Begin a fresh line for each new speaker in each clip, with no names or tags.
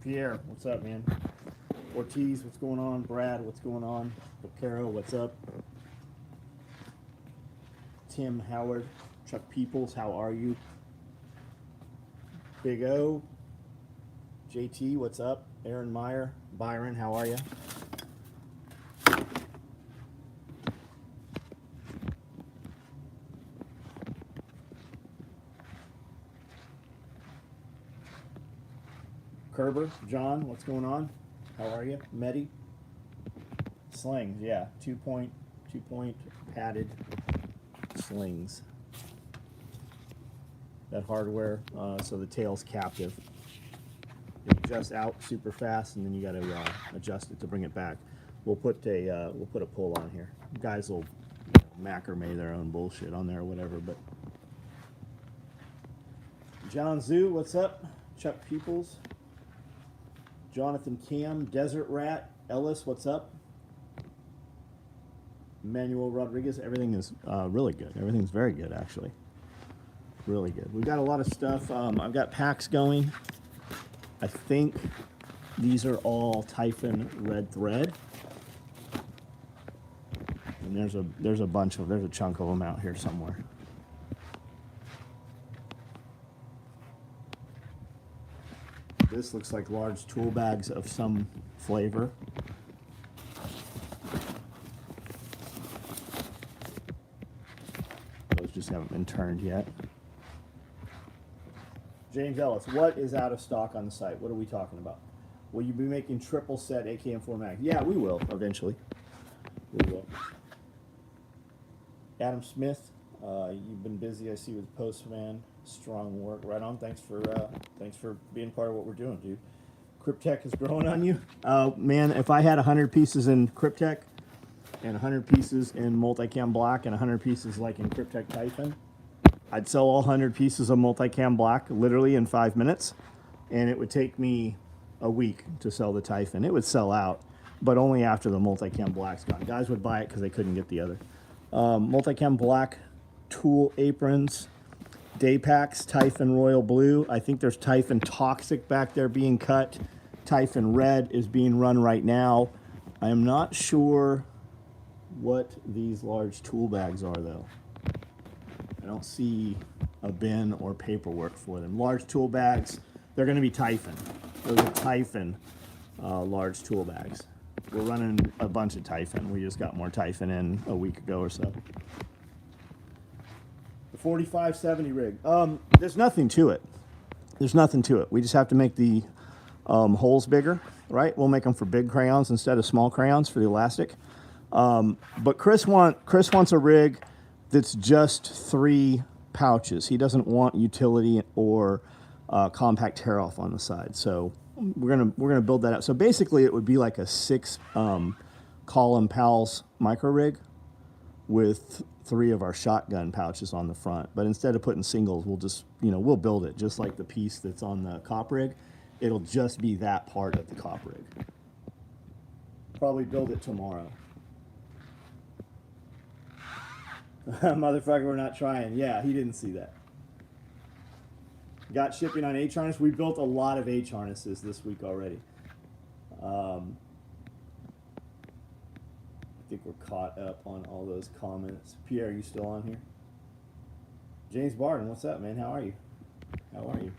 Pierre, what's up, man? Ortiz, what's going on? Brad, what's going on? Caro, what's up? Tim Howard, Chuck Peoples, how are you? Big O, JT, what's up? Aaron Meyer, Byron, how are you? Kerber, John, what's going on? How are you? Medi, slings, yeah, 2-point padded slings. That hardware, so the tail's captive. It adjusts out super fast, and then you got to adjust it to bring it back. We'll put a pull on here. Guys will macrame their own bullshit on there or whatever. But John Zoo, what's up? Chuck Peoples, Jonathan Cam, Desert Rat, Ellis, what's up? Manuel Rodriguez, everything is really good. Everything's very good, actually. Really good. We've got a lot of stuff. I've got packs going. I think these are all Typhon red thread. And there's a chunk of them out here somewhere. This looks like large tool bags of some flavor. Those just haven't been turned yet. James Ellis, what is out of stock on the site? What are we talking about? Will you be making triple set AKM4 mag? Yeah, we will eventually. We will. Adam Smith, you've been busy, I see, with Postman. Strong work. Right on. Thanks for being part of what we're doing, dude. Cryptech is growing on you. Man, if I had 100 pieces in Cryptech and 100 pieces in Multicam Black and 100 pieces like in Cryptech Typhon, I'd sell all 100 pieces of Multicam Black literally in 5 minutes, and it would take me a week to sell the Typhon. It would sell out, but only after the Multicam Black's gone. Guys would buy it because they couldn't get the other. Multicam Black tool aprons, day packs, Typhon Royal Blue. I think there's Typhon Toxic back there being cut. Typhon Red is being run right now. I am not sure what these large tool bags are, though. I don't see a bin or paperwork for them. Large tool bags, they're going to be Typhon. Those are Typhon large tool bags. We're running a bunch of Typhon. We just got more Typhon in a week ago or so. The 4570 rig. There's nothing to it. There's nothing to it. We just have to make the holes bigger, right? We'll make them for big crayons instead of small crayons for the elastic. But Chris wants a rig that's just 3 pouches. He doesn't want utility or compact tear off on the side. So we're gonna build that out. So basically, it would be like a 6 column Pals micro rig with 3 of our shotgun pouches on the front. But instead of putting singles, we'll just we'll build it just like the piece that's on the cop rig. It'll just be that part of the cop rig. Probably build it tomorrow. Motherfucker, we're not trying. Yeah, he didn't see that. Got shipping on H harness. We built a lot of H harnesses this week already. I think we're caught up on all those comments. Pierre, are you still on here? James Barton, what's up, man? How are you? How are you?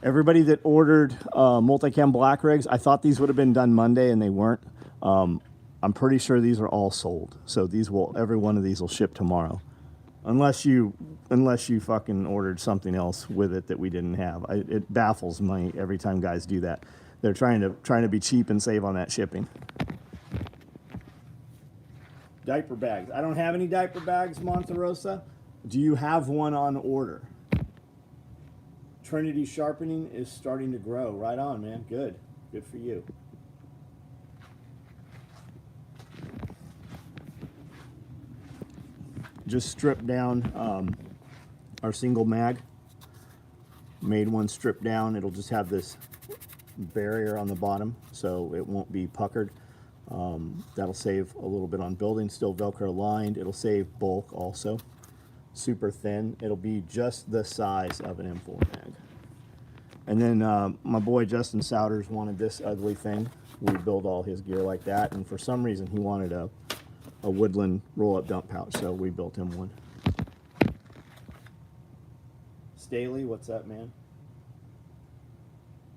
Everybody that ordered Multicam Black rigs, I thought these would have been done Monday, and they weren't. I'm pretty sure these are all sold. So every one of these will ship tomorrow. Unless you fucking ordered something else with it that we didn't have. It baffles me every time guys do that. They're trying to be cheap and save on that shipping. Diaper bags. I don't have any diaper bags, Monterosa. Do you have one on order? Trinity Sharpening is starting to grow. Right on, man. Good. Good for you. Just stripped down our single mag. Made one strip down. It'll just have this barrier on the bottom so it won't be puckered. That'll save a little bit on building. Still Velcro lined. It'll save bulk also. Super thin. It'll be just the size of an M4 mag. And then my boy Justin Souders wanted this ugly thing. We build all his gear like that, and for some reason he wanted a woodland roll-up dump pouch, so we built him one. Staley, what's up, man?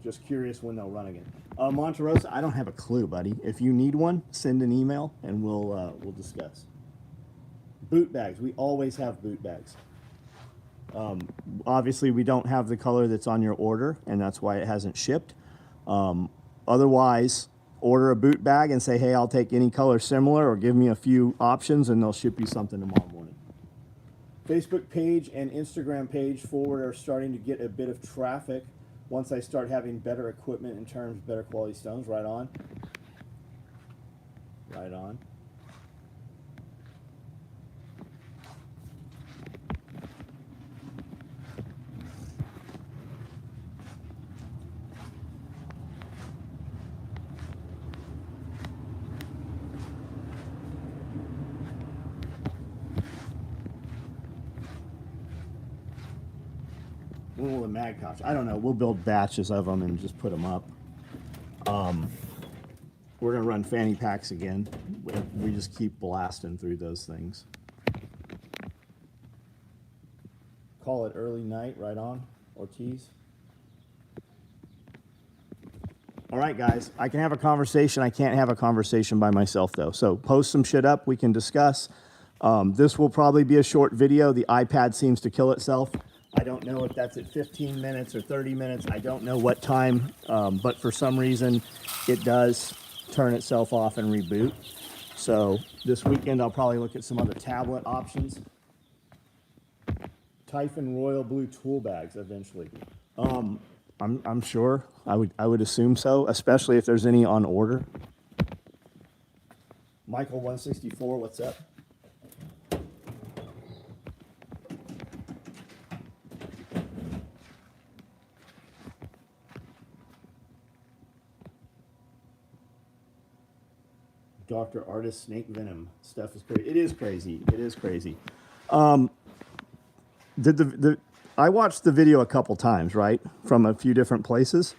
Just curious when they'll run again. Monterosa, I don't have a clue, buddy. If you need one, send an email and we'll discuss. Boot bags, we always have boot bags. Obviously, we don't have the color that's on your order, and that's why it hasn't shipped. Otherwise, order a boot bag and say, hey, I'll take any color similar, or give me a few options, and they'll ship you something tomorrow morning. Facebook page and Instagram page forward are starting to get a bit of traffic once I start having better equipment in terms of better quality stones. Right on. Right on. When will the mag pouch? I don't know. We'll build batches of them and just put them up. We're going to run fanny packs again. We just keep blasting through those things. Call it early night, right on, Ortiz. All right, guys. I can have a conversation. I can't have a conversation by myself, though. So post some shit up. We can discuss. This will probably be a short video. The iPad seems to kill itself. I don't know if that's at 15 minutes or 30 minutes. I don't know what time, but for some reason, it does turn itself off and reboot. So this weekend, I'll probably look at some other tablet options. Typhon Royal Blue tool bags eventually. I'm sure. I would assume so, especially if there's any on order. Michael 164, what's up? Dr. Artist Snake Venom stuff is crazy. It is crazy. It is crazy. I watched the video a couple times, right, from a few different places,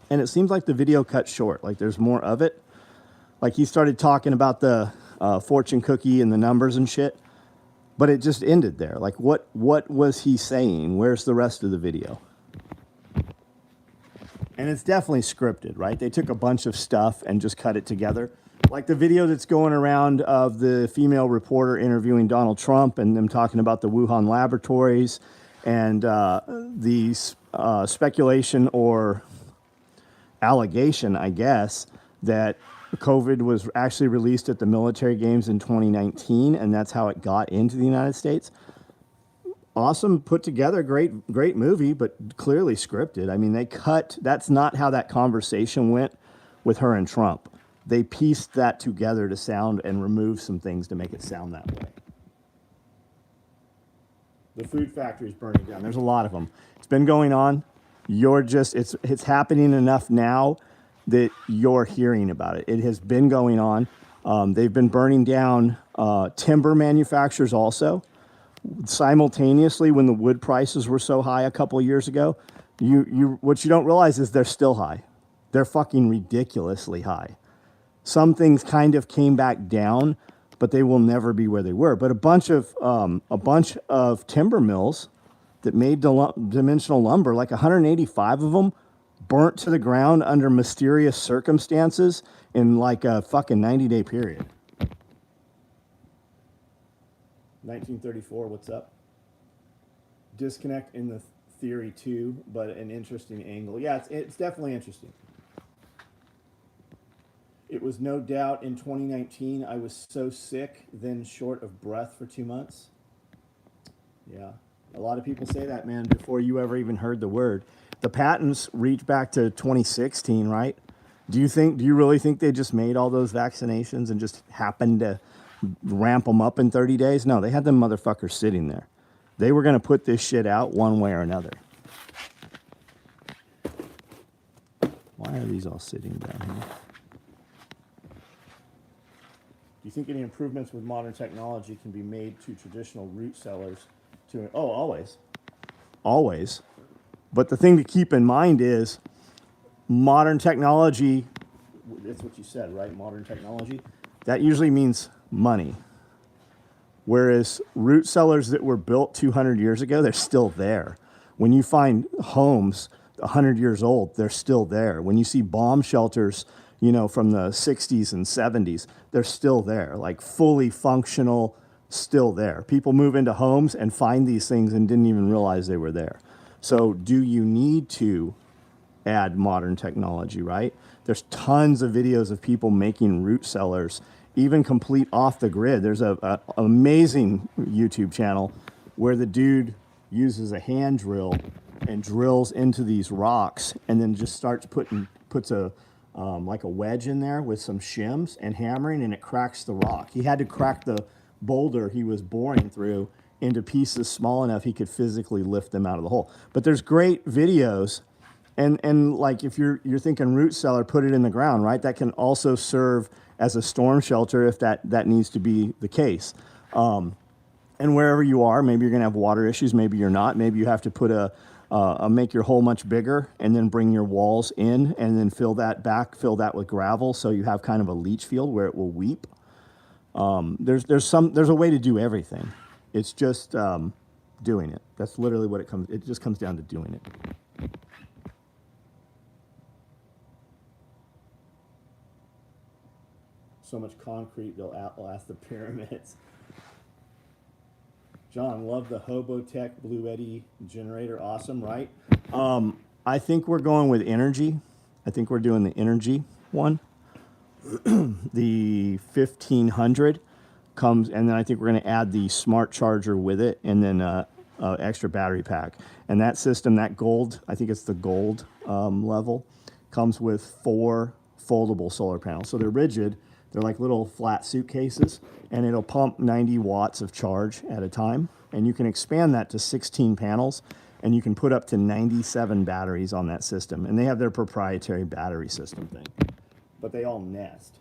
and it seems like the video cut short. Like there's more of it. Like he started talking about the fortune cookie and the numbers and shit, but it just ended there. Like what was he saying? Where's the rest of the video? And it's definitely scripted, right? They took a bunch of stuff and just cut it together. Like the video that's going around of the female reporter interviewing Donald Trump and them talking about the Wuhan laboratories and the speculation or allegation, I guess, that COVID was actually released at the military games in 2019, and that's how it got into the United States. Awesome, put together, great movie, but clearly scripted. I mean, that's not how that conversation went with her and Trump. They pieced that together to sound and remove some things to make it sound that way. The food factory is burning down. There's a lot of them. It's been going on. It's happening enough now that you're hearing about it. It has been going on. They've been burning down timber manufacturers also. Simultaneously, when the wood prices were so high a couple of years ago, what you don't realize is they're still high. They're fucking ridiculously high. Some things kind of came back down, but they will never be where they were. But a bunch of timber mills that made dimensional lumber, like 185 of them, burnt to the ground under mysterious circumstances in like a fucking 90-day period. 1934, what's up? Disconnect in the theory too, but an interesting angle. Yeah, it's definitely interesting. It was no doubt in 2019, I was so sick, then short of breath for 2 months. Yeah, a lot of people say that, man, before you ever even heard the word. The patents reach back to 2016, right? Do you really think they just made all those vaccinations and just happened to ramp them up in 30 days? No, they had them motherfuckers sitting there. They were going to put this shit out one way or another. Why are these all sitting down here? Do you think any improvements with modern technology can be made to traditional root cellars? Always. Always. But the thing to keep in mind is modern technology, that's what you said, right? Modern technology. That usually means money. Whereas root cellars that were built 200 years ago, they're still there. When you find homes 100 years old, they're still there. When you see bomb shelters, you know, from the 60s and 70s, they're still there, like fully functional, still there. People move into homes and find these things and didn't even realize they were there. So do you need to add modern technology, right? There's tons of videos of people making root cellars, even complete off the grid. There's a amazing YouTube channel where the dude uses a hand drill and drills into these rocks and then just puts a like a wedge in there with some shims and hammering, and it cracks the rock. He had to crack the boulder he was boring through into pieces small enough he could physically lift them out of the hole. But there's great videos, and like if you're thinking root cellar, put it in the ground, right? That can also serve as a storm shelter if that needs to be the case. And wherever you are, maybe you're going to have water issues, maybe you're not. Maybe you have to put make your hole much bigger and then bring your walls in and then fill that with gravel so you have kind of a leach field where it will weep. There's a way to do everything. It's just doing it. That's literally what it just comes down to doing it. So much concrete, they'll outlast the pyramids. John, love the Hobotech Blue Eddy generator. Awesome, right? I think we're going with energy. I think we're doing the energy one. The 1500 comes, and then I think we're going to add the smart charger with it, and then extra battery pack. And that system, that gold, I think it's the gold level, comes with 4 foldable solar panels. So they're rigid. They're like little flat suitcases, and it'll pump 90 watts of charge at a time. And you can expand that to 16 panels, and you can put up to 97 batteries on that system. And they have their proprietary battery system thing, but they all nest.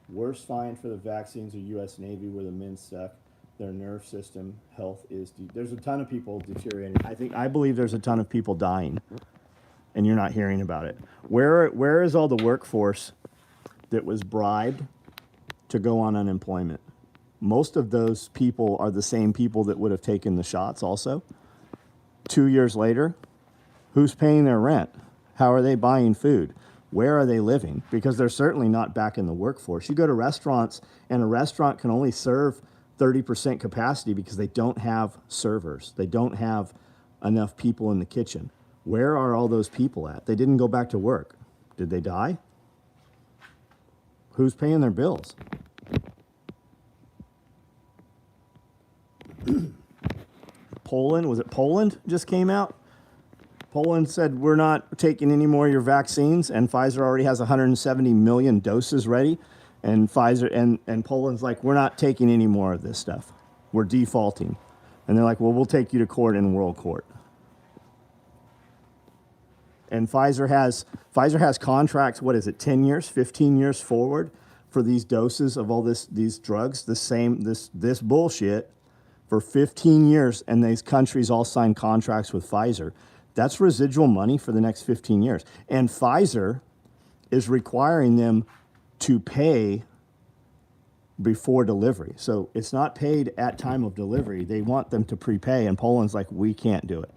Worst find for the vaccines are U.S. Navy, where the men suck. Their nerve system health is there's a ton of people deteriorating. I believe there's a ton of people dying, and you're not hearing about it. Where is all the workforce that was bribed to go on unemployment? Most of those people are the same people that would have taken the shots also. 2 years later, who's paying their rent? How are they buying food? Where are they living? Because they're certainly not back in the workforce. You go to restaurants, and a restaurant can only serve 30% capacity because they don't have servers. They don't have enough people in the kitchen. Where are all those people at? They didn't go back to work. Did they die? Who's paying their bills? Poland, was it Poland just came out? Poland said, we're not taking any more of your vaccines, and Pfizer already has 170 million doses ready. And Pfizer and Poland's like, we're not taking any more of this stuff. We're defaulting. And they're like, well, we'll take you to court in world court. And Pfizer has contracts, what is it, 10 years, 15 years forward for these doses of all these drugs, this bullshit for 15 years, and these countries all signed contracts with Pfizer. That's residual money for the next 15 years. And Pfizer is requiring them to pay before delivery. So it's not paid at time of delivery. They want them to prepay, and Poland's like, we can't do it.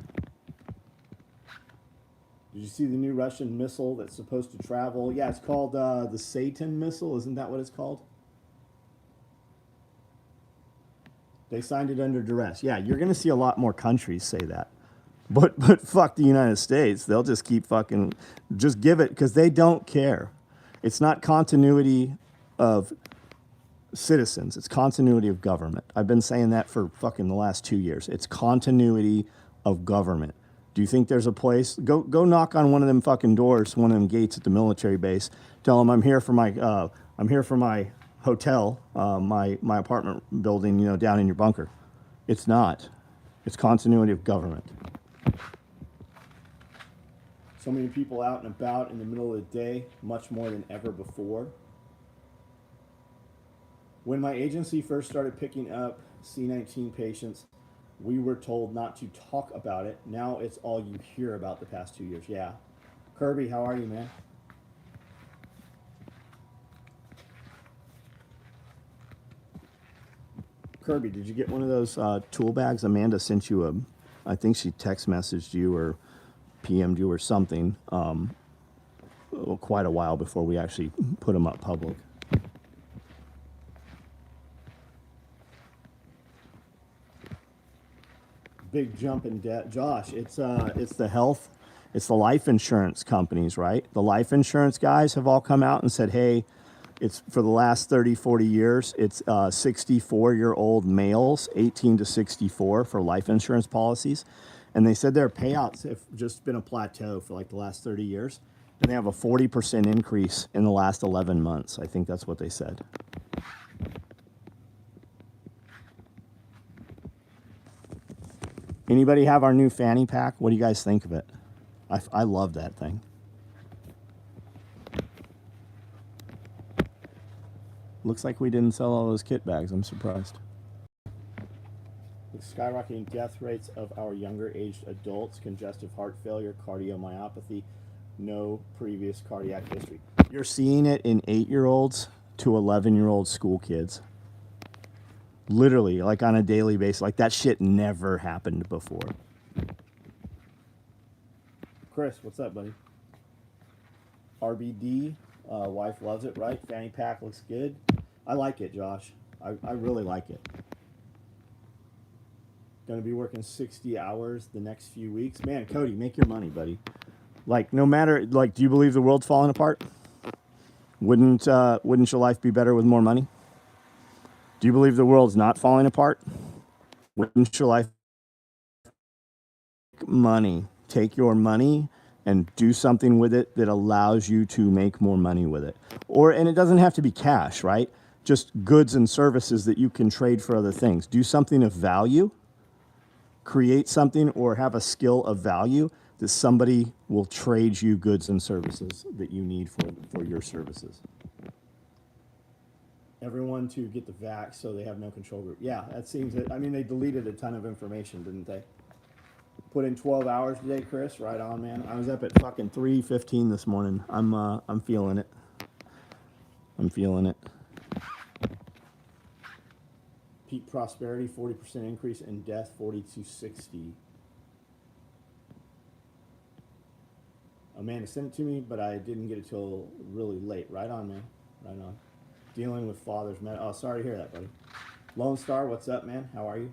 Did you see the new Russian missile that's supposed to travel? Yeah, it's called the Satan missile. Isn't that what it's called? They signed it under duress. Yeah, you're going to see a lot more countries say that. But fuck the United States. They'll just keep just give it, because they don't care. It's not continuity of citizens. It's continuity of government. I've been saying that for fucking the last 2 years. It's continuity of government. Do you think there's a place? Go knock on one of them fucking doors, one of them gates at the military base. Tell them I'm here for my hotel, my apartment building, down in your bunker. It's not. It's continuity of government. So many people out and about in the middle of the day, much more than ever before. When my agency first started picking up C19 patients, we were told not to talk about it. Now it's all you hear about the past 2 years. Yeah. Kirby, how are you, man? Kirby, did you get one of those tool bags? Amanda sent you I think she text messaged you or PM'd you or something quite a while before we actually put them up public. Big jump in debt. Josh, it's the health, it's the life insurance companies, right? The life insurance guys have all come out and said, hey, it's for the last 30, 40 years, it's 64-year-old males, 18 to 64 for life insurance policies. And they said their payouts have just been a plateau for like the last 30 years. And they have a 40% increase in the last 11 months. I think that's what they said. Anybody have our new Fanny pack? What do you guys think of it? I love that thing. Looks like we didn't sell all those kit bags. I'm surprised. With skyrocketing death rates of our younger aged adults, congestive heart failure, cardiomyopathy, no previous cardiac history. You're seeing it in 8-year-olds to 11-year-old school kids. Literally, like on a daily basis. Like that shit never happened before. Chris, what's up, buddy? RBD, wife loves it, right? Fanny pack looks good. I like it, Josh. I really like it. Going to be working 60 hours the next few weeks. Man, Cody, make your money, buddy. Like, no matter, like, do you believe the world's falling apart? Wouldn't your life be better with more money? Do you believe the world's not falling apart? Wouldn't your life money? Take your money and do something with it that allows you to make more money with it. And it doesn't have to be cash, right? Just goods and services that you can trade for other things. Do something of value, create something or have a skill of value that somebody will trade you goods and services that you need for your services. Everyone to get the vax so they have no control group. Yeah, that seems it. I mean, they deleted a ton of information, didn't they? Put in 12 hours today, Chris. Right on, man. I was up at fucking 3:15 this morning. I'm feeling it. I'm feeling it. Peak prosperity, 40% increase in death, 4260. Amanda sent it to me, but I didn't get it till really late. Right on, man. Right on. Dealing with father's oh, sorry to hear that, buddy. Lone Star, what's up, man? How are you?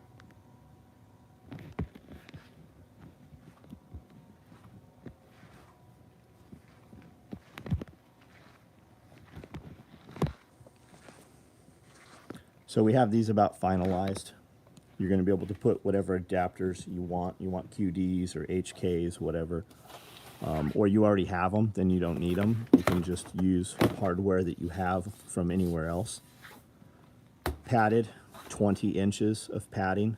So we have these about finalized. You're going to be able to put whatever adapters you want. You want QDs or HKs, whatever. Or you already have them, then you don't need them. You can just use hardware that you have from anywhere else. Padded, 20 inches of padding.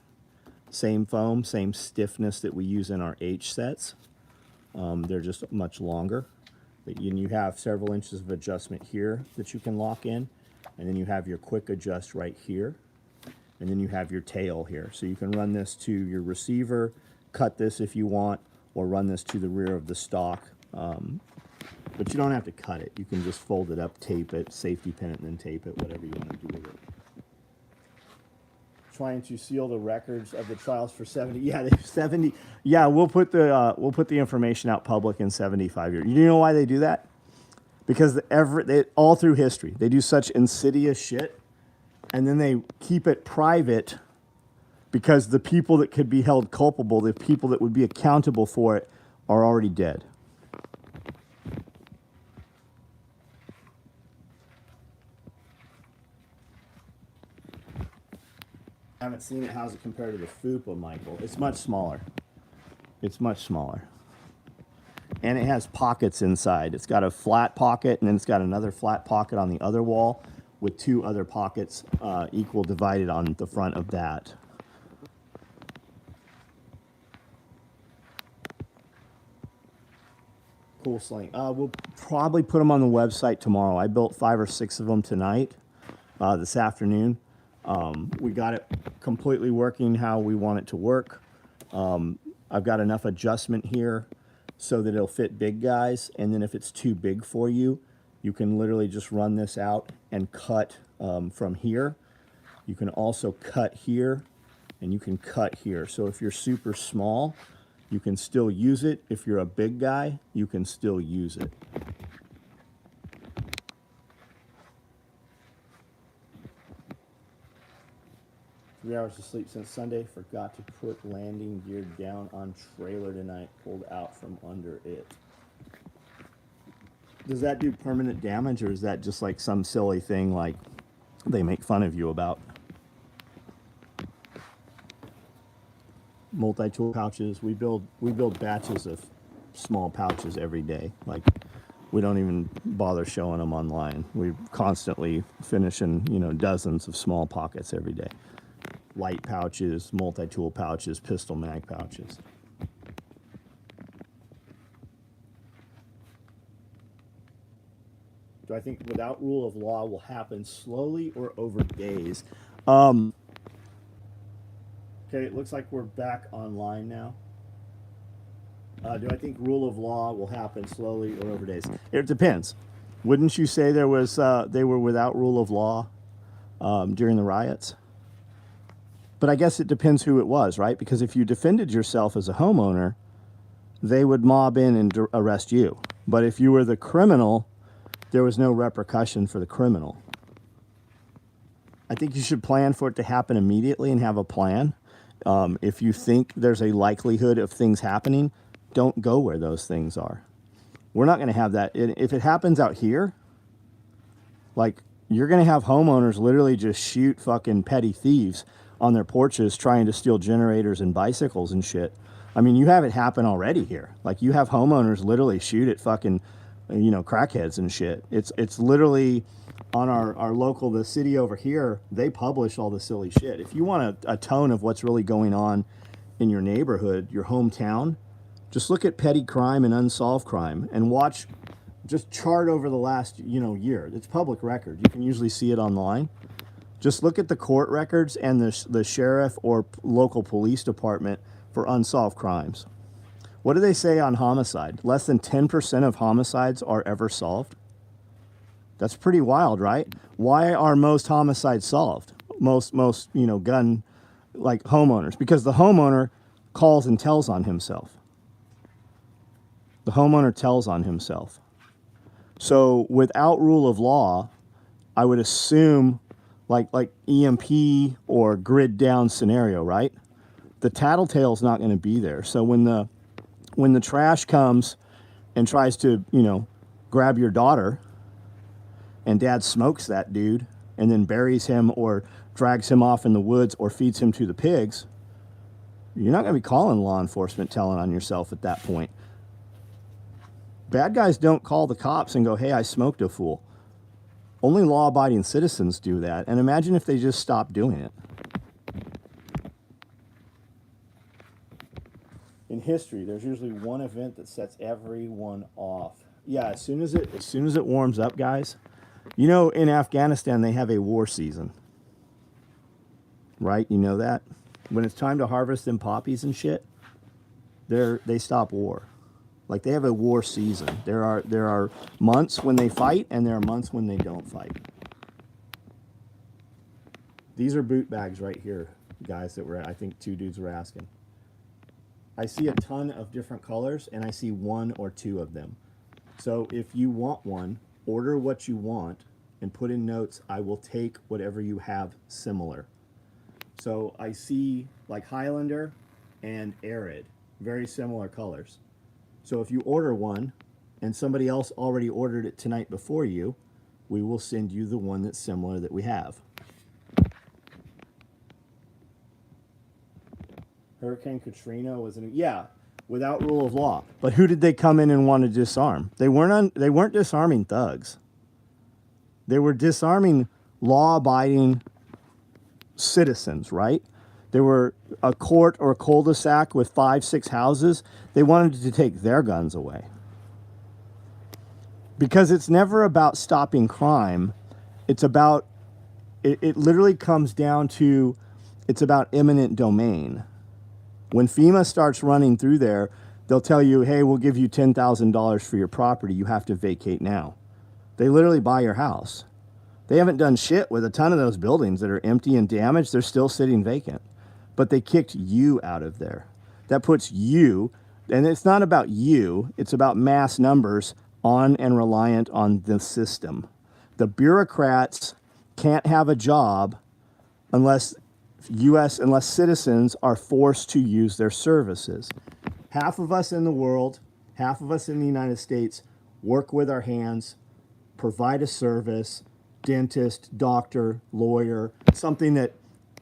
Same foam, same stiffness that we use in our H sets. They're just much longer. And you have several inches of adjustment here that you can lock in. And then you have your quick adjust right here. And then you have your tail here. So you can run this to your receiver, cut this if you want, or run this to the rear of the stock. But you don't have to cut it. You can just fold it up, tape it, safety pin it, and then tape it, whatever you want to do with it. Trying to seal the records of the trials for 70. Yeah, 70. Yeah, we'll put the information out public in 75 years. You know why they do that? Because all through history, they do such insidious shit, and then they keep it private because the people that could be held culpable, the people that would be accountable for it, are already dead. I haven't seen it. How's it compared to the Fupa, Michael? It's much smaller. It's much smaller. And it has pockets inside. It's got a flat pocket, and then it's got another flat pocket on the other wall with two other pockets equal divided on the front of that. Cool Sling. We'll probably put them on the website tomorrow. I built 5 or 6 of them tonight, this afternoon. We got it completely working how we want it to work. I've got enough adjustment here so that it'll fit big guys. And then if it's too big for you, you can literally just run this out and cut from here. You can also cut here and you can cut here. So if you're super small, you can still use it. If you're a big guy, you can still use it. 3 hours of sleep since Sunday. Forgot to put landing gear down on trailer tonight. Pulled out from under it. Does that do permanent damage, or is that just like some silly thing like they make fun of you about? Multi-tool pouches. We build batches of small pouches every day. Like, we don't even bother showing them online. We constantly finishing, dozens of small pockets every day. Light pouches, multi-tool pouches, pistol mag pouches. Do I think without rule of law will happen slowly or over days? Okay, it looks like we're back online now. Do I think rule of law will happen slowly or over days? It depends. Wouldn't you say there was they were without rule of law during the riots? But I guess it depends who it was, right? Because if you defended yourself as a homeowner, they would mob in and arrest you. But if you were the criminal, there was no repercussion for the criminal. I think you should plan for it to happen immediately and have a plan. If you think there's a likelihood of things happening, don't go where those things are. We're not going to have that. If it happens out here, like, you're going to have homeowners literally just shoot fucking petty thieves on their porches trying to steal generators and bicycles and shit. I mean, you have it happen already here. Like, you have homeowners literally shoot at fucking, crackheads and shit. It's literally on our local, the city over here, they publish all the silly shit. If you want a tone of what's really going on in your neighborhood, your hometown, just look at petty crime and unsolved crime and watch, just chart over the last, year. It's public record. You can usually see it online. Just look at the court records and the sheriff or local police department for unsolved crimes. What do they say on homicide? Less than 10% of homicides are ever solved. That's pretty wild, right? Why are most homicides solved? Most gun, like, homeowners. Because the homeowner calls and tells on himself. The homeowner tells on himself. So without rule of law, I would assume like EMP or grid down scenario, right? The tattletale's not going to be there. So when the trash comes and tries to, grab your daughter, and dad smokes that dude and then buries him or drags him off in the woods or feeds him to the pigs, you're not going to be calling law enforcement telling on yourself at that point. Bad guys don't call the cops and go, hey, I smoked a fool. Only law-abiding citizens do that. And imagine if they just stopped doing it. In history, there's usually one event that sets everyone off. Yeah, as soon as it warms up, guys. In Afghanistan, they have a war season. Right? You know that? When it's time to harvest them poppies and shit, they stop war. Like, they have a war season. There are months when they fight, and there are months when they don't fight. These are boot bags right here, guys, I think two dudes were asking. I see a ton of different colors, and I see one or two of them. So if you want one, order what you want and put in notes, I will take whatever you have similar. So I see like Highlander and Arid, very similar colors. So if you order one and somebody else already ordered it tonight before you, we will send you the one that's similar that we have. Hurricane Katrina was without rule of law. But who did they come in and want to disarm? They weren't disarming thugs. They were disarming law-abiding citizens, right? There were a court or a cul-de-sac with 5-6 houses. They wanted to take their guns away. Because it's never about stopping crime. It's about it literally comes down to, it's about eminent domain. When FEMA starts running through there, they'll tell you, hey, we'll give you $10,000 for your property. You have to vacate now. They literally buy your house. They haven't done shit with a ton of those buildings that are empty and damaged. They're still sitting vacant. But they kicked you out of there. That puts you, and it's not about you, it's about mass numbers on and reliant on the system. The bureaucrats can't have a job unless unless citizens are forced to use their services. Half of us in the world, half of us in the United States work with our hands, provide a service, dentist, doctor, lawyer, something that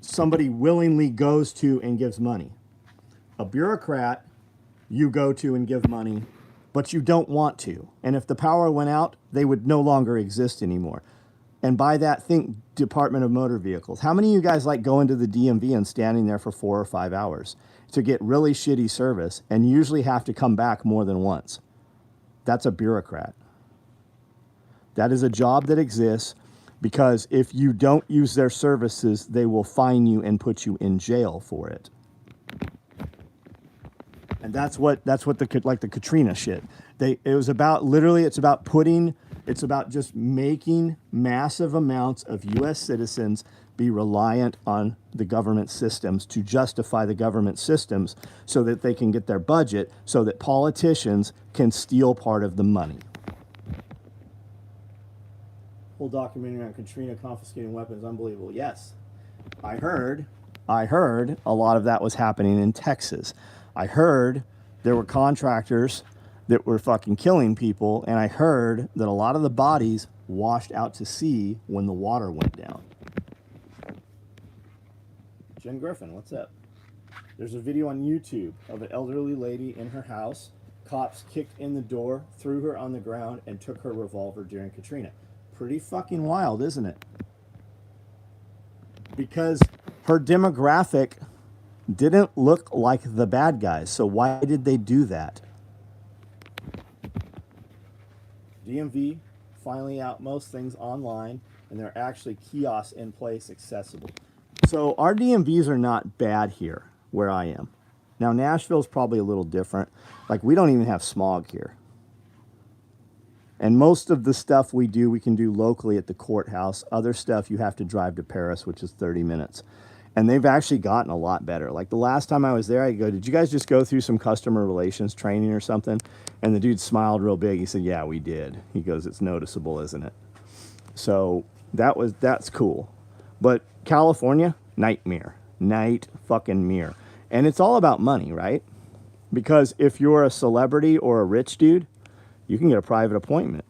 somebody willingly goes to and gives money. A bureaucrat, you go to and give money, but you don't want to. And if the power went out, they would no longer exist anymore. And by that, think Department of Motor Vehicles. How many of you guys like going to the DMV and standing there for 4 or 5 hours to get really shitty service and usually have to come back more than once? That's a bureaucrat. That is a job that exists because if you don't use their services, they will fine you and put you in jail for it. And that's what the Katrina shit. It was about literally, it's about just making massive amounts of U.S. citizens be reliant on the government systems to justify the government systems so that they can get their budget, so that politicians can steal part of the money. Whole documentary on Katrina confiscating weapons, unbelievable. Yes, I heard a lot of that was happening in Texas. I heard there were contractors that were fucking killing people, and I heard that a lot of the bodies washed out to sea when the water went down. Jen Griffin, what's up? There's a video on YouTube of an elderly lady in her house. Cops kicked in the door, threw her on the ground, and took her revolver during Katrina. Pretty fucking wild, isn't it? Because her demographic didn't look like the bad guys. So why did they do that? DMV finally out most things online, and there are actually kiosks in place accessible. So our DMVs are not bad here where I am. Now Nashville's probably a little different. Like we don't even have smog here. And most of the stuff we can do locally at the courthouse. Other stuff you have to drive to Paris, which is 30 minutes. And they've actually gotten a lot better. Like the last time I was there, I go, did you guys just go through some customer relations training or something? And the dude smiled real big. He said, yeah, we did. He goes, it's noticeable, isn't it? So that's cool. But California, nightmare. Night fucking mirror. And it's all about money, right? Because if you're a celebrity or a rich dude, you can get a private appointment.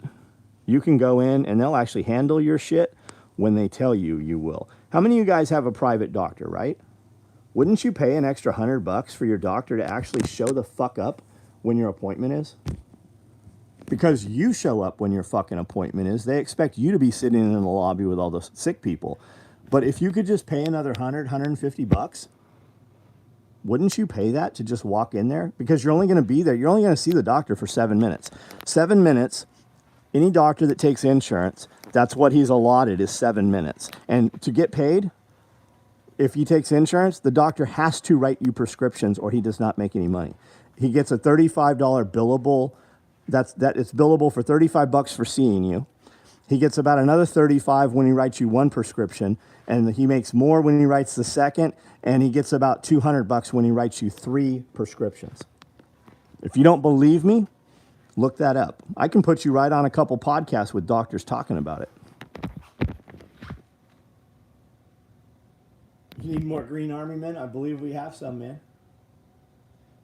You can go in and they'll actually handle your shit when they tell you you will. How many of you guys have a private doctor, right? Wouldn't you pay an extra $100 for your doctor to actually show the fuck up when your appointment is? Because you show up when your fucking appointment is. They expect you to be sitting in the lobby with all the sick people. But if you could just pay another $150, wouldn't you pay that to just walk in there? Because you're only going to be there. You're only going to see the doctor for 7 minutes. 7 minutes, any doctor that takes insurance, that's what he's allotted is 7 minutes. And to get paid, if he takes insurance, the doctor has to write you prescriptions or he does not make any money. He gets a $35 billable. It's billable for $35 for seeing you. He gets about another $35 when he writes you one prescription, and he makes more when he writes the second, and he gets about $200 when he writes you 3 prescriptions. If you don't believe me, look that up. I can put you right on a couple podcasts with doctors talking about it. You need more Green Army men? I believe we have some, man.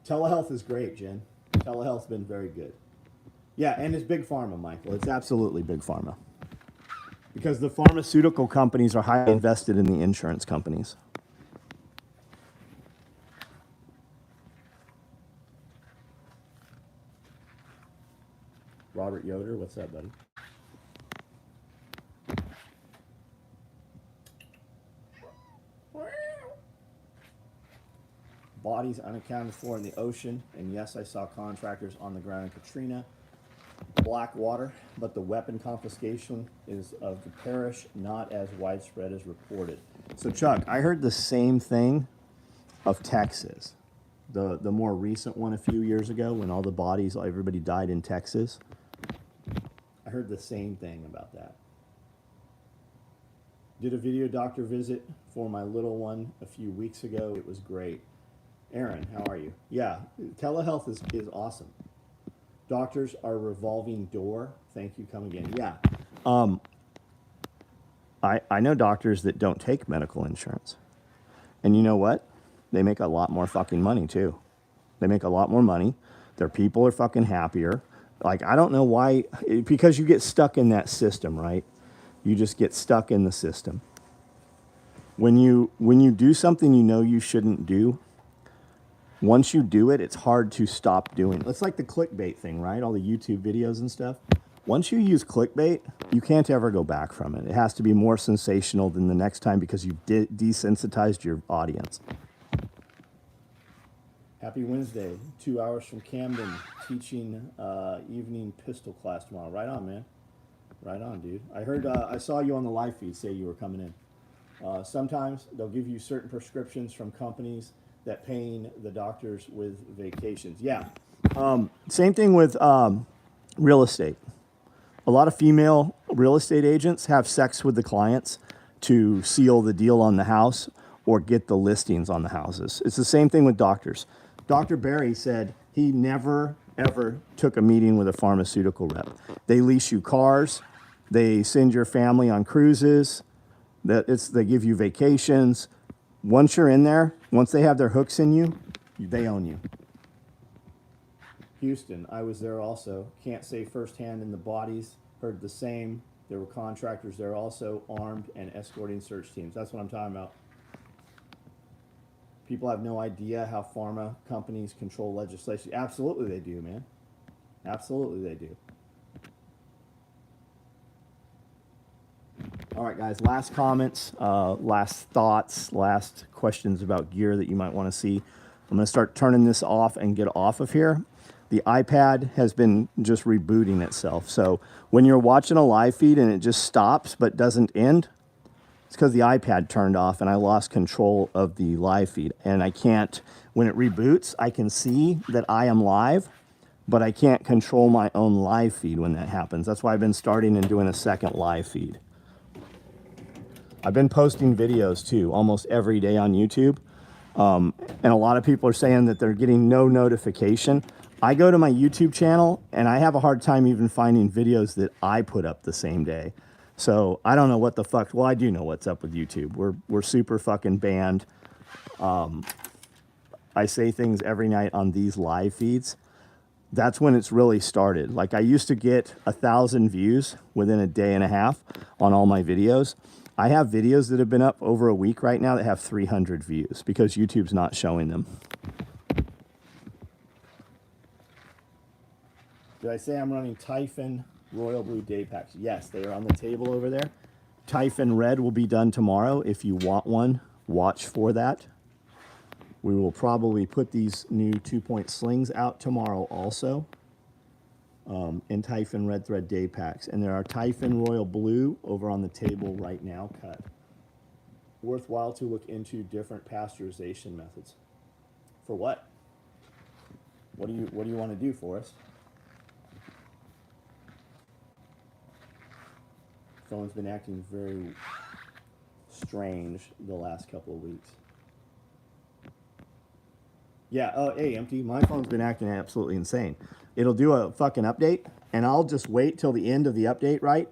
Telehealth is great, Jen. Telehealth's been very good. Yeah, and it's big pharma, Michael. It's absolutely big pharma. Because the pharmaceutical companies are highly invested in the insurance companies. Robert Yoder, what's up, buddy? Bodies unaccounted for in the ocean. And yes, I saw contractors on the ground in Katrina. black water, but the weapon confiscation is of the parish not as widespread as reported. So Chuck, I heard the same thing of Texas. The more recent one a few years ago when all the bodies, everybody died in Texas. I heard the same thing about that. Did a video doctor visit for my little one a few weeks ago. It was great. Aaron, how are you? Yeah, telehealth is awesome. Doctors are a revolving door. Thank you, come again. Yeah. I know doctors that don't take medical insurance. And you know what? They make a lot more fucking money too. They make a lot more money. Their people are fucking happier. Like, I don't know why, because you get stuck in that system, right? You just get stuck in the system. When you do something you know you shouldn't do, once you do it, it's hard to stop doing it. It's like the clickbait thing, right? All the YouTube videos and stuff. Once you use clickbait, you can't ever go back from it. It has to be more sensational than the next time because you've desensitized your audience. Happy Wednesday, 2 hours from Camden, teaching evening pistol class tomorrow. Right on, man. Right on, dude. I heard, I saw you on the live feed say you were coming in. Sometimes they'll give you certain prescriptions from companies that paying the doctors with vacations. Yeah. Same thing with real estate. A lot of female real estate agents have sex with the clients to seal the deal on the house or get the listings on the houses. It's the same thing with doctors. Dr. Barry said he never, ever took a meeting with a pharmaceutical rep. They lease you cars. They send your family on cruises. They give you vacations. Once you're in there, once they have their hooks in you, they own you. Houston, I was there also. Can't say firsthand in the bodies. Heard the same. There were contractors there also, armed and escorting search teams. That's what I'm talking about. People have no idea how pharma companies control legislation. Absolutely they do, man. Absolutely they do. All right, guys, last comments, last thoughts, last questions about gear that you might want to see. I'm going to start turning this off and get off of here. The iPad has been just rebooting itself. So when you're watching a live feed and it just stops but doesn't end, it's because the iPad turned off and I lost control of the live feed. And I can't, when it reboots, I can see that I am live, but I can't control my own live feed when that happens. That's why I've been starting and doing a second live feed. I've been posting videos too, almost every day on YouTube. And a lot of people are saying that they're getting no notification. I go to my YouTube channel and I have a hard time even finding videos that I put up the same day. So I don't know what the fuck, well, I do know what's up with YouTube. We're super fucking banned. I say things every night on these live feeds. That's when it's really started. Like, I used to get 1,000 views within a day and a half on all my videos. I have videos that have been up over a week right now that have 300 views because YouTube's not showing them. Did I say I'm running Typhon Royal Blue Day Packs? Yes, they are on the table over there. Typhon Red will be done tomorrow. If you want one, watch for that. We will probably put these new 2-point slings out tomorrow also. And Typhon Red Thread Day Packs. And there are Typhon Royal Blue over on the table right now cut. Worthwhile to look into different pasteurization methods. For what? What do you want to do, Forrest? Phone's been acting very strange the last couple of weeks. Yeah, oh, hey, Empty, my phone's been acting absolutely insane. It'll do a fucking update, and I'll just wait till the end of the update, right?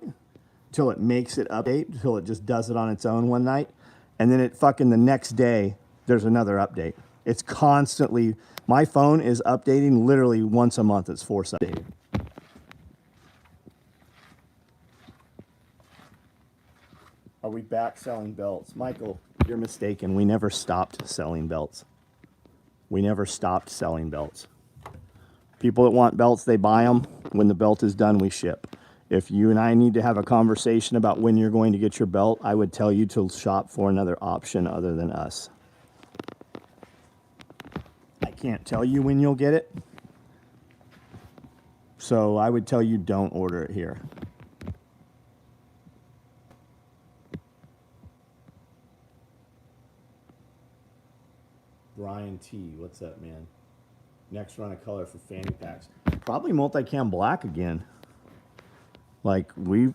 Till it makes it update, till it just does it on its own one night. And then it fucking the next day, there's another update. It's constantly, my phone is updating literally once a month. It's force updated. Are we back selling belts? Michael, you're mistaken. We never stopped selling belts. We never stopped selling belts. People that want belts, they buy them. When the belt is done, we ship. If you and I need to have a conversation about when you're going to get your belt, I would tell you to shop for another option other than us. I can't tell you when you'll get it. So I would tell you don't order it here. Brian T, what's up, man? Next run of color for fanny packs. Probably multicam black again. Like we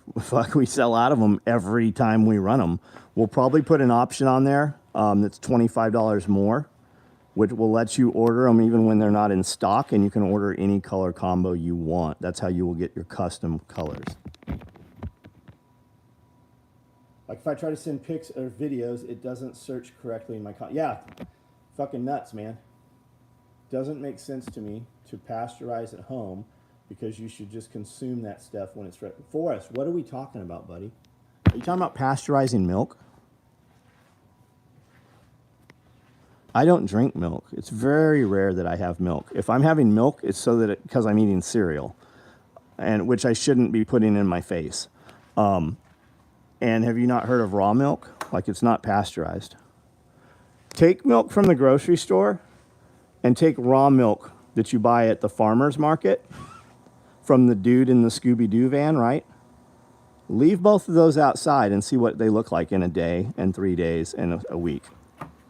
sell out of them every time we run them. We'll probably put an option on there that's $25 more, which will let you order them even when they're not in stock, and you can order any color combo you want. That's how you will get your custom colors. Like if I try to send pics or videos, it doesn't search correctly in my yeah, fucking nuts, man. Doesn't make sense to me to pasteurize at home, because you should just consume that stuff when it's ready. Forrest, what are we talking about, buddy? Are you talking about pasteurizing milk? I don't drink milk. It's very rare that I have milk. If I'm having milk, it's so that because I'm eating cereal, and which I shouldn't be putting in my face. And have you not heard of raw milk? Like, it's not pasteurized. Take milk from the grocery store and take raw milk that you buy at the farmer's market from the dude in the Scooby-Doo van, right? Leave both of those outside and see what they look like in a day and 3 days and a week.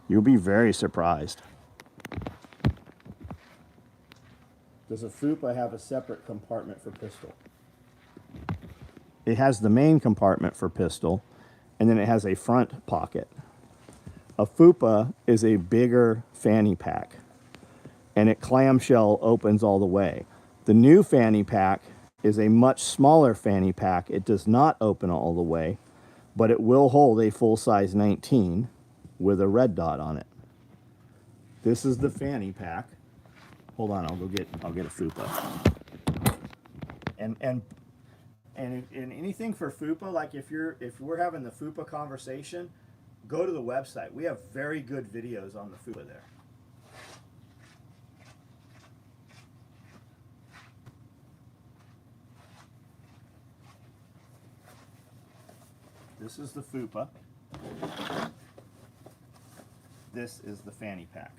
You'll be very surprised. Does a FUPA have a separate compartment for pistol? It has the main compartment for pistol, and then it has a front pocket. A FUPA is a bigger fanny pack, and it clamshell opens all the way. The new fanny pack is a much smaller fanny pack. It does not open all the way, but it will hold a full-size 19 with a red dot on it. This is the fanny pack. Hold on, I'll get a FUPA. And anything for FUPA, like if we're having the FUPA conversation, go to the website. We have very good videos on the FUPA there. This is the FUPA. This is the fanny pack.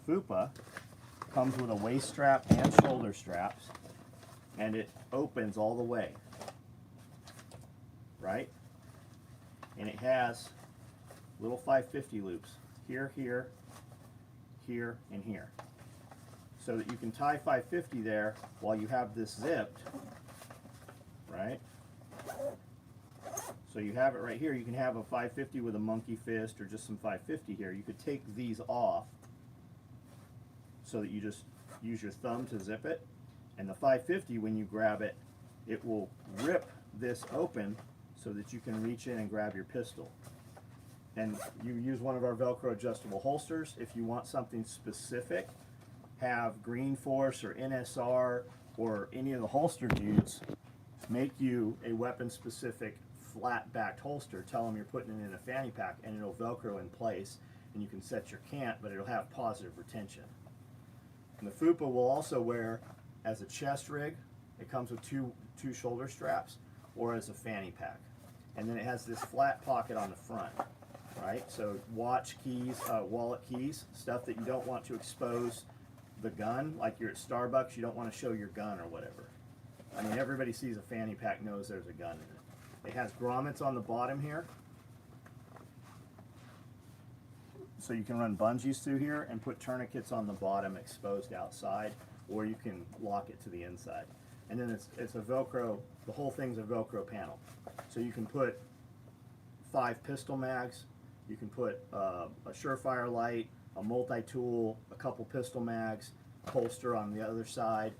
FUPA comes with a waist strap and shoulder straps, and it opens all the way, right? And it has little 550 loops here, here, here, and here, so that you can tie 550 there while you have this zipped, right? So you have it right here. You can have a 550 with a monkey fist or just some 550 here. You could take these off so that you just use your thumb to zip it. And the 550, when you grab it, it will rip this open so that you can reach in and grab your pistol. And you use one of our Velcro adjustable holsters. If you want something specific, have Green Force or NSR or any of the holster dudes make you a weapon-specific flat-backed holster. Tell them you're putting it in a fanny pack, and it'll Velcro in place, and you can set your cant, but it'll have positive retention. And the FUPA will also wear as a chest rig. It comes with two shoulder straps, or as a fanny pack. And then it has this flat pocket on the front, right? So watch keys, wallet keys, stuff that you don't want to expose the gun. Like you're at Starbucks, you don't want to show your gun or whatever. I mean, everybody sees a fanny pack, knows there's a gun in it. It has grommets on the bottom here, so you can run bungees through here and put tourniquets on the bottom exposed outside, or you can lock it to the inside. And then it's a Velcro, the whole thing's a Velcro panel. So you can put 5 pistol mags, you can put a Surefire light, a multi-tool, a couple pistol mags, a holster on the other side.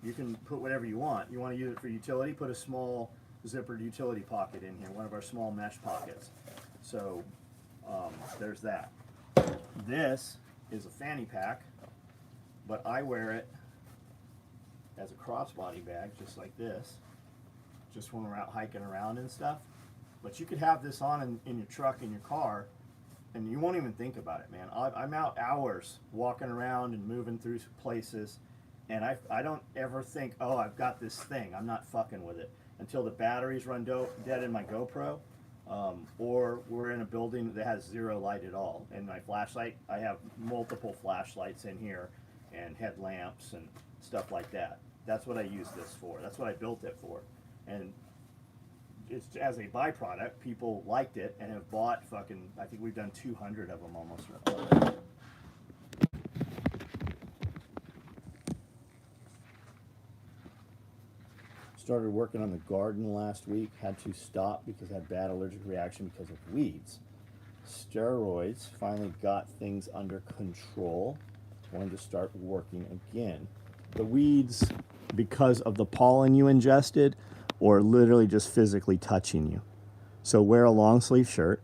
You can put whatever you want. You want to use it for utility, put a small zippered utility pocket in here, one of our small mesh pockets. So there's that. This is a fanny pack, but I wear it as a crossbody bag, just like this, just when we're out hiking around and stuff. But you could have this on in your truck, in your car, and you won't even think about it, man. I'm out hours walking around and moving through places, and I don't ever think, oh, I've got this thing. I'm not fucking with it until the batteries run dead in my GoPro, or we're in a building that has zero light at all. And my flashlight, I have multiple flashlights in here, and headlamps and stuff like that. That's what I use this for. That's what I built it for. And it's as a byproduct, people liked it and have bought fucking, I think we've done 200 of them almost. Started working on the garden last week, had to stop because I had bad allergic reaction because of weeds. Steroids finally got things under control. Wanted to start working again. The weeds, because of the pollen you ingested, or literally just physically touching you. So wear a long sleeve shirt,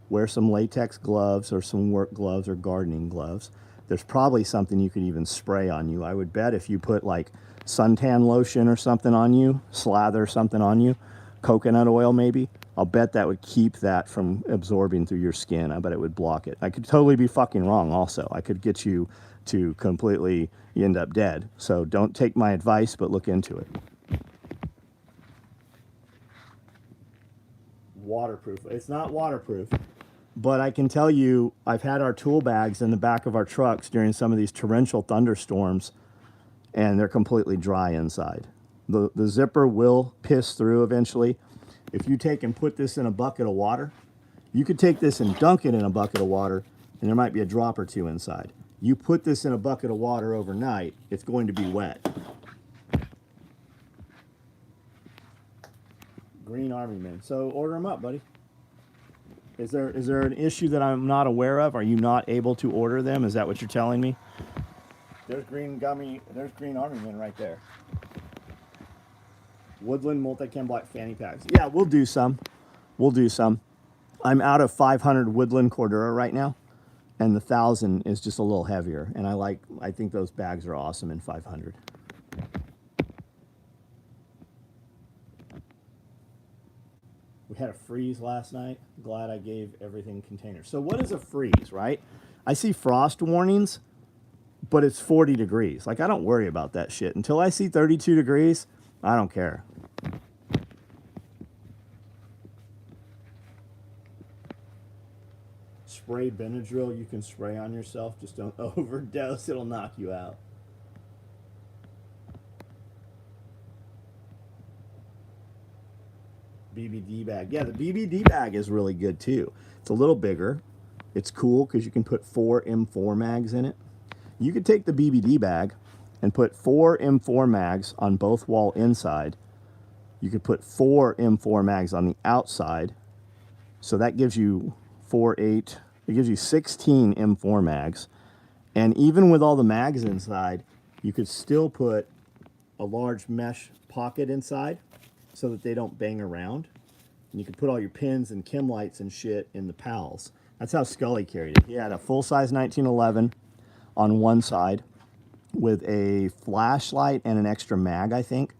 wear some latex gloves or some work gloves or gardening gloves. There's probably something you could even spray on you. I would bet if you put like suntan lotion or something on you, slather something on you, coconut oil maybe, I'll bet that would keep that from absorbing through your skin. I bet it would block it. I could totally be fucking wrong also. I could get you to completely end up dead. So don't take my advice, but look into it. Waterproof. It's not waterproof, but I can tell you I've had our tool bags in the back of our trucks during some of these torrential thunderstorms, and they're completely dry inside. The zipper will piss through eventually. If you take and put this in a bucket of water, you could take this and dunk it in a bucket of water, and there might be a drop or two inside. You put this in a bucket of water overnight, it's going to be wet. Green Army Men. So order them up, buddy. Is there an issue that I'm not aware of? Are you not able to order them? Is that what you're telling me? There's Green Army Men right there. Woodland multi-chem black fanny packs. Yeah, we'll do some. We'll do some. I'm out of 500 Woodland Cordura right now, and the 1,000 is just a little heavier. And I think those bags are awesome in 500. We had a freeze last night. Glad I gave everything containers. So what is a freeze, right? I see frost warnings, but it's 40 degrees. Like, I don't worry about that shit. Until I see 32 degrees, I don't care. Spray Benadryl you can spray on yourself. Just don't overdose. It'll knock you out. BBD bag. Yeah, the BBD bag is really good too. It's a little bigger. It's cool because you can put 4 M4 mags in it. You could take the BBD bag and put 4 M4 mags on both wall inside. You could put 4 M4 mags on the outside. So that gives you 4, 8. It gives you 16 M4 mags. And even with all the mags inside, you could still put a large mesh pocket inside so that they don't bang around. And you can put all your pins and chem lights and shit in the pals. That's how Scully carried it. He had a full-size 1911 on one side with a flashlight and an extra mag, I think.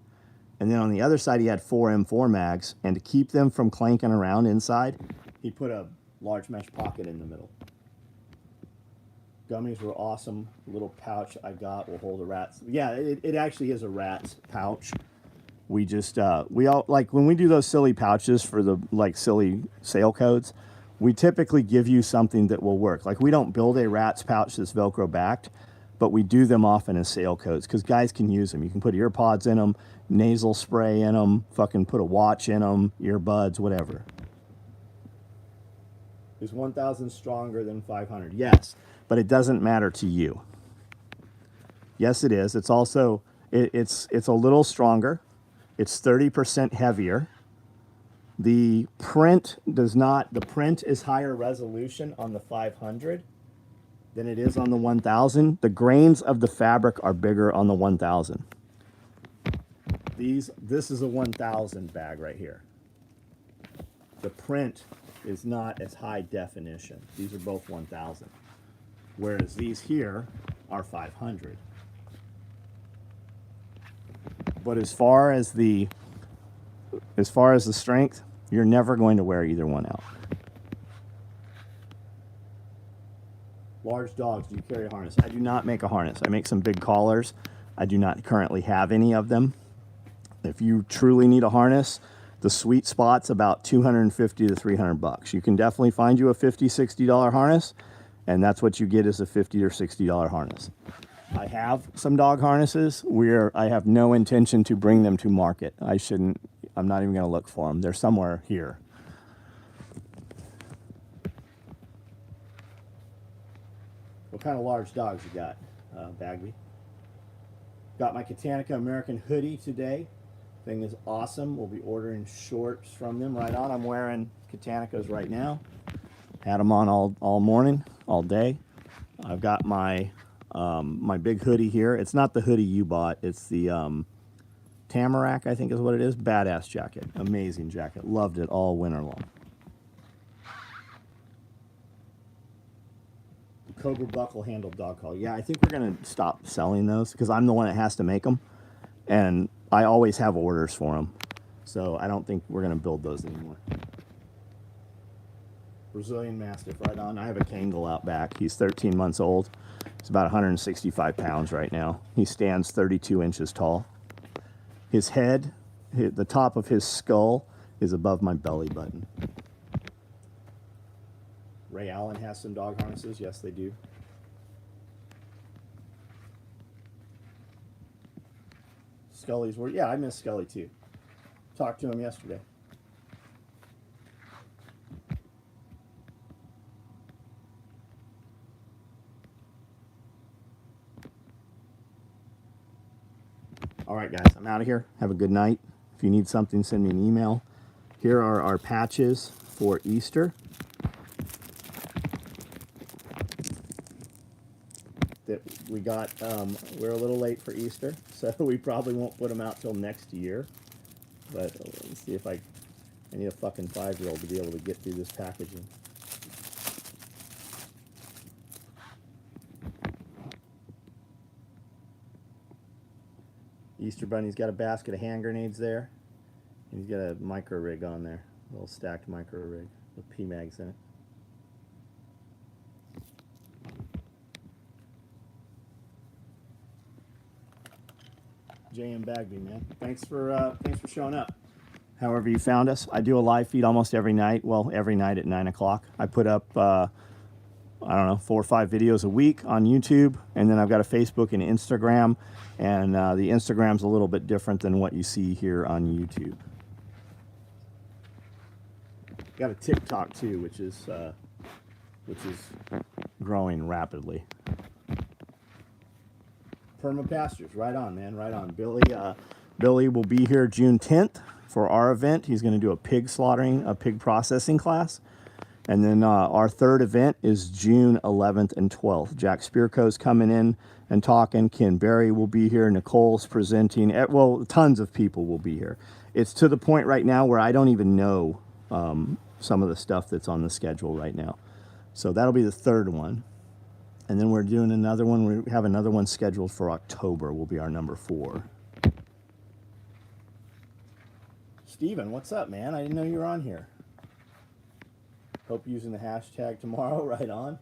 And then on the other side, he had 4 M4 mags. And to keep them from clanking around inside, he put a large mesh pocket in the middle. Gummies were awesome. Little pouch I got will hold a rat's. Yeah, it actually is a rat's pouch. We just, we all, like when we do those silly pouches for the like silly sale codes, we typically give you something that will work. Like we don't build a rat's pouch that's Velcro backed, but we do them often as sale codes because guys can use them. You can put ear pods in them, nasal spray in them, fucking put a watch in them, earbuds, whatever. Is 1,000 stronger than 500? Yes, but it doesn't matter to you. Yes, it is. It's also, it's a little stronger. It's 30% heavier. The print does not, the print is higher resolution on the 500 than it is on the 1,000. The grains of the fabric are bigger on the 1,000. This is a 1,000 bag right here. The print is not as high definition. These are both 1,000. Whereas these here are 500. But as far as the strength, you're never going to wear either one out. Large dogs, do you carry a harness? I do not make a harness. I make some big collars. I do not currently have any of them. If you truly need a harness, the sweet spot's about $250 to $300. You can definitely find you a $50, $60 harness, and that's what you get is a $50 or $60 harness. I have some dog harnesses. I have no intention to bring them to market. I'm not even going to look for them. They're somewhere here. What kind of large dogs you got, Bagby? Got my Katanica American hoodie today. Thing is awesome. We'll be ordering shorts from them right on. I'm wearing Katanicas right now. Had them on all morning, all day. I've got my my big hoodie here. It's not the hoodie you bought. It's the Tamarack, I think is what it is. Badass jacket. Amazing jacket. Loved it all winter long. Cobra buckle handled dog collar. Yeah, I think we're going to stop selling those because I'm the one that has to make them. And I always have orders for them. So I don't think we're going to build those anymore. Brazilian Mastiff, right on. I have a Kangal out back. He's 13 months old. He's about 165 pounds right now. He stands 32 inches tall. His head, the top of his skull is above my belly button. Ray Allen has some dog harnesses. Yes, they do. Scully's were, yeah, I miss Scully too. Talked to him yesterday. All right, guys, I'm out of here. Have a good night. If you need something, send me an email. Here are our patches for Easter. That we got, we're a little late for Easter, so we probably won't put them out till next year. But let's see if I need a fucking 5-year-old to be able to get through this packaging. Easter Bunny's got a basket of hand grenades there, and he's got a micro rig on there, a little stacked micro rig with PMags in it. J.M. Bagby, man. Thanks for showing up. However you found us. I do a live feed almost every night. Well, every night at 9 o'clock. I put up, I don't know, 4 or 5 videos a week on YouTube. And then I've got a Facebook and Instagram. And the Instagram's a little bit different than what you see here on YouTube. Got a TikTok too, which is growing rapidly. Pharma pastures, right on, man, right on. Billy will be here June 10th for our event. He's going to do a pig processing class. And then our third event is June 11th and 12th. Jack Spearco's coming in and talking. Ken Berry will be here. Nicole's presenting. Well, tons of people will be here. It's to the point right now where I don't even know some of the stuff that's on the schedule right now. So that'll be the third one. And then we're doing another one. We have another one scheduled for October. Will be our number 4. Steven, what's up, man? I didn't know you were on here. Hope using the hashtag tomorrow. Right on.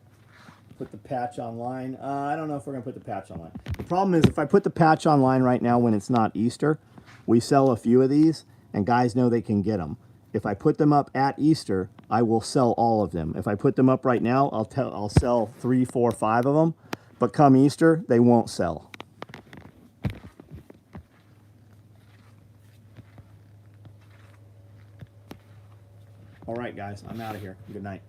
Put the patch online. I don't know if we're going to put the patch online. The problem is if I put the patch online right now when it's not Easter, we sell a few of these, and guys know they can get them. If I put them up at Easter, I will sell all of them. If I put them up right now, I'll sell 3, 4, 5 of them. But come Easter, they won't sell. All right, guys, I'm out of here. Good night.